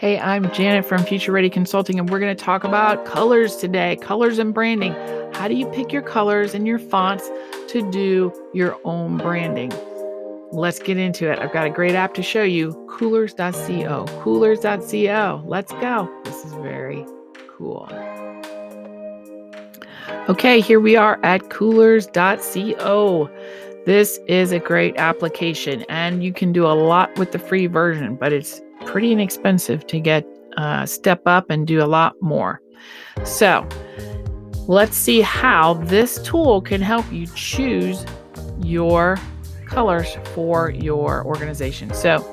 Hey, I'm Janet from Future Ready Consulting, and we're going to talk about colors today, colors and branding. How do you pick your colors and your fonts to do your own branding? Let's get into it. I've got a great app to show you, coolors.co, coolors.co. Let's go. This is very cool. Okay, here we are at coolors.co. This is a great application, and you can do a lot with the free version, but it's pretty inexpensive to get step up and do a lot more. So let's see how this tool can help you choose your colors for your organization. So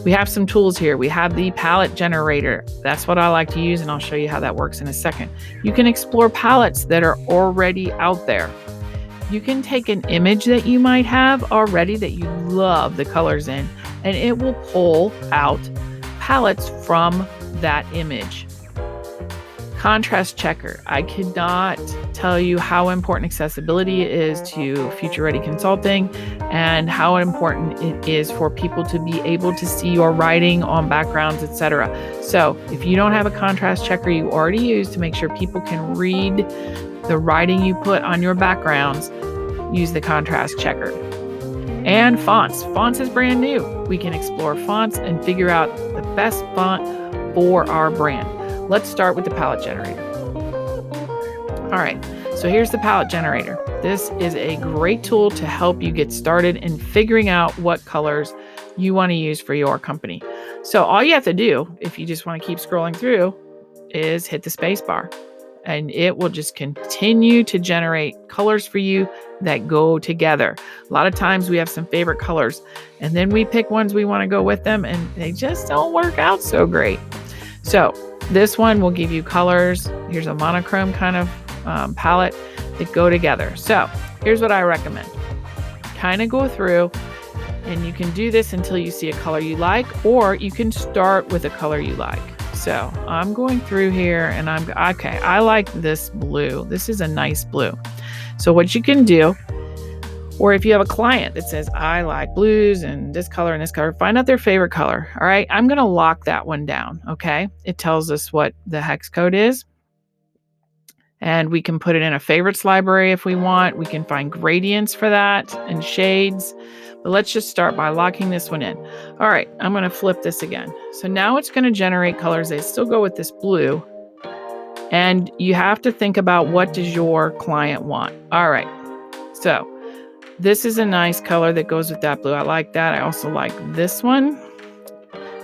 we have some tools here. We have the palette generator. That's what I like to use, and I'll show you how that works in a second. You can explore palettes that are already out there. You can take an image that you might have already that you love the colors in, and it will pull out palettes from that image. Contrast checker. I cannot tell you how important accessibility is to Future Ready Consulting and how important it is for people to be able to see your writing on backgrounds, etc. So if you don't have a contrast checker you already use to make sure people can read the writing you put on your backgrounds, use the contrast checker. And fonts. Fonts is brand new. We can explore fonts and figure out the best font for our brand. Let's start with the palette generator. All right, so here's the palette generator. This is a great tool to help you get started in figuring out what colors you want to use for your company. So all you have to do, if you just want to keep scrolling through, is hit the space bar. And it will just continue to generate colors for you that go together. A lot of times we have some favorite colors, and then we pick ones we want to go with them, and they just don't work out so great. So this one will give you colors. Here's a monochrome kind of palette that go together. So here's what I recommend. Kind of go through, and you can do this until you see a color you like, or you can start with a color you like. So I'm going through here and I like this blue. This is a nice blue. So what you can do, or if you have a client that says, I like blues and this color, find out their favorite color. All right. I'm going to lock that one down. Okay. It tells us what the hex code is. And we can put it in a favorites library if we want. We can find gradients for that and shades. But let's just start by locking this one in. All right, I'm going to flip this again. So now it's going to generate colors. They still go with this blue. And you have to think about, what does your client want? All right, so this is a nice color that goes with that blue. I like that. I also like this one.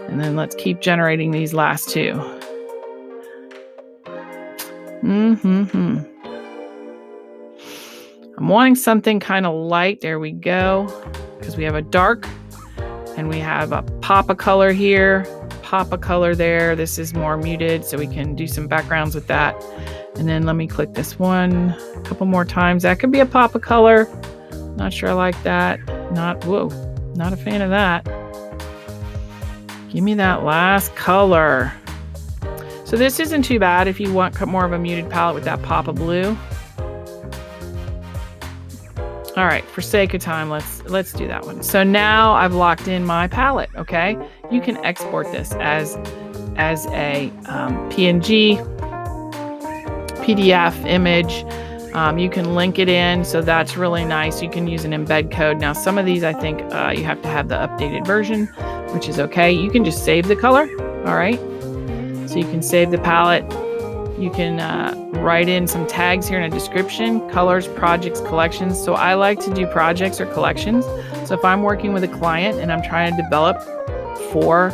And then let's keep generating these last two. I'm wanting something kind of light. There we go. Because we have a dark and we have a pop of color here, pop of color there. This is more muted, so we can do some backgrounds with that. And then let me click this one a couple more times. That could be a pop of color. Not sure I like that. Not a fan of that. Give me that last color. So this isn't too bad if you want more of a muted palette with that pop of blue. All right, for sake of time, let's do that one. So now I've locked in my palette, okay? You can export this as a PNG, PDF image. You can link it in, so that's really nice. You can use an embed code. Now, some of these, I think you have to have the updated version, which is okay. You can just save the color, all right? So you can save the palette. You can write in some tags here in a description, colors, projects, collections. So I like to do projects or collections. So if I'm working with a client and I'm trying to develop 4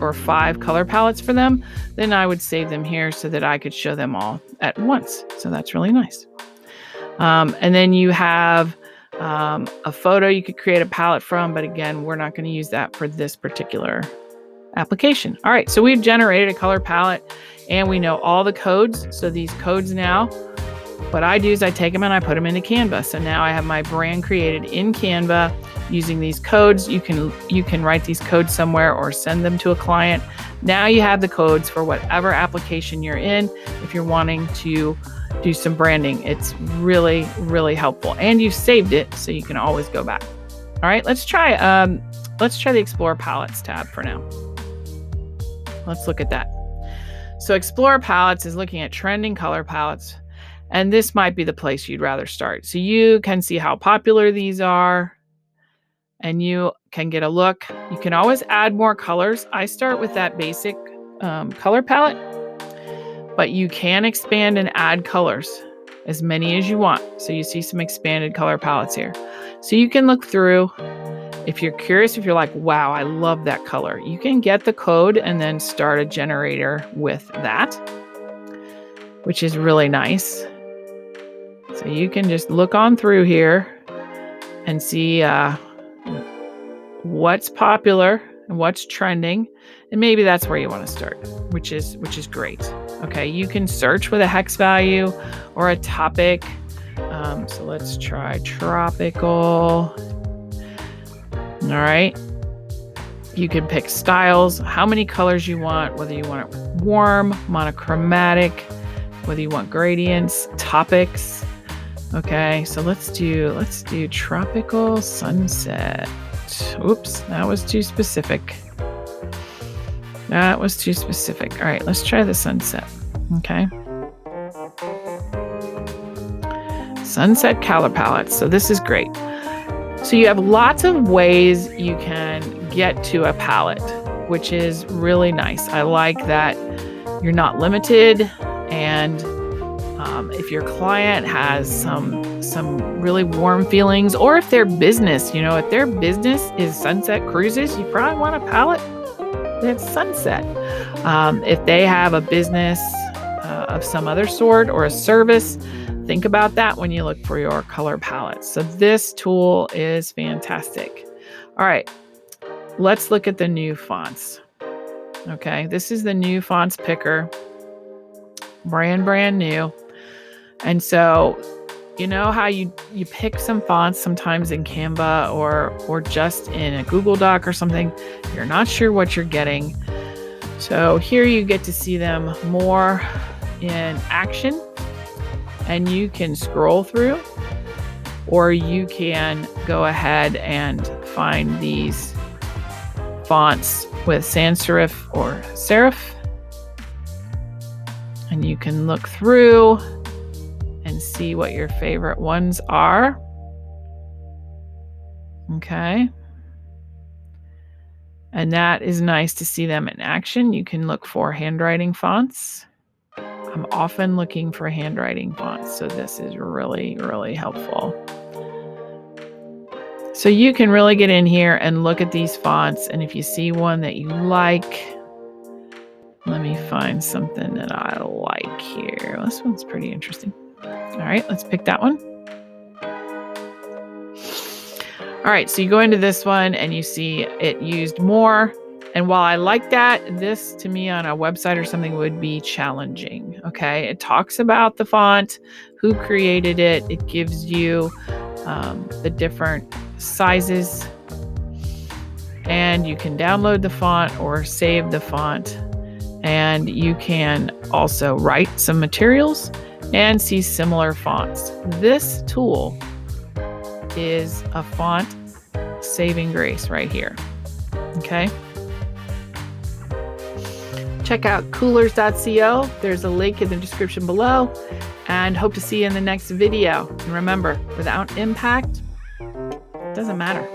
or 5 color palettes for them, then I would save them here so that I could show them all at once. So that's really nice. And then you have a photo you could create a palette from, but again, we're not going to use that for this particular application. All right, so we've generated a color palette and we know all the codes. So these codes now, what I do is I take them and I put them into Canva. So now I have my brand created in Canva using these codes. You can write these codes somewhere or send them to a client. Now you have the codes for whatever application you're in. If you're wanting to do some branding, it's really, really helpful. And you've saved it, so you can always go back. All right, let's try the Explore Palettes tab for now. let's look at that. So Explore Palettes is looking at trending color palettes, and this might be the place you'd rather start. So you can see how popular these are, and you can get a look. You can always add more colors. I start with that basic color palette, but you can expand and add colors, as many as you want. So you see some expanded color palettes here. So you can look through. If you're curious, if you're like, wow, I love that color, you can get the code and then start a generator with that, which is really nice. So you can just look on through here and see what's popular and what's trending. And maybe that's where you want to start, which is great. Okay, you can search with a hex value or a topic. So let's try tropical. All right. You can pick styles, how many colors you want, whether you want it warm, monochromatic, whether you want gradients, topics. Okay, so let's do tropical sunset. Oops, that was too specific. That was too specific. All right, let's try the sunset. Okay. Sunset color palettes. So this is great. So you have lots of ways you can get to a palette, which is really nice. I like that you're not limited, and if your client has some really warm feelings, or if their business, if their business is sunset cruises, you probably want a palette that's sunset. If they have a business of some other sort or a service, think about that when you look for your color palettes. So this tool is fantastic. All right, let's look at the new fonts. Okay, this is the new fonts picker, brand new. And so, you know how you pick some fonts sometimes in Canva or just in a Google Doc or something, you're not sure what you're getting. So here you get to see them more in action, and you can scroll through, or you can go ahead and find these fonts with sans serif or serif, and you can look through and see what your favorite ones are. Okay. And that is nice to see them in action. You can look for handwriting fonts. I'm often looking for handwriting fonts, so this is really, really helpful. So you can really get in here and look at these fonts, and if you see one that you like, let me find something that I like here. This one's pretty interesting. All right, let's pick that one. All right, so you go into this one and you see it used more. And while I like that, this to me on a website or something would be challenging. Okay, it talks about the font, who created it. It gives you the different sizes, and you can download the font or save the font. And you can also write some materials and see similar fonts. This tool is a font saving grace right here. Okay. Check out coolors.co. There's a link in the description below, and hope to see you in the next video. And remember, without impact, it doesn't matter.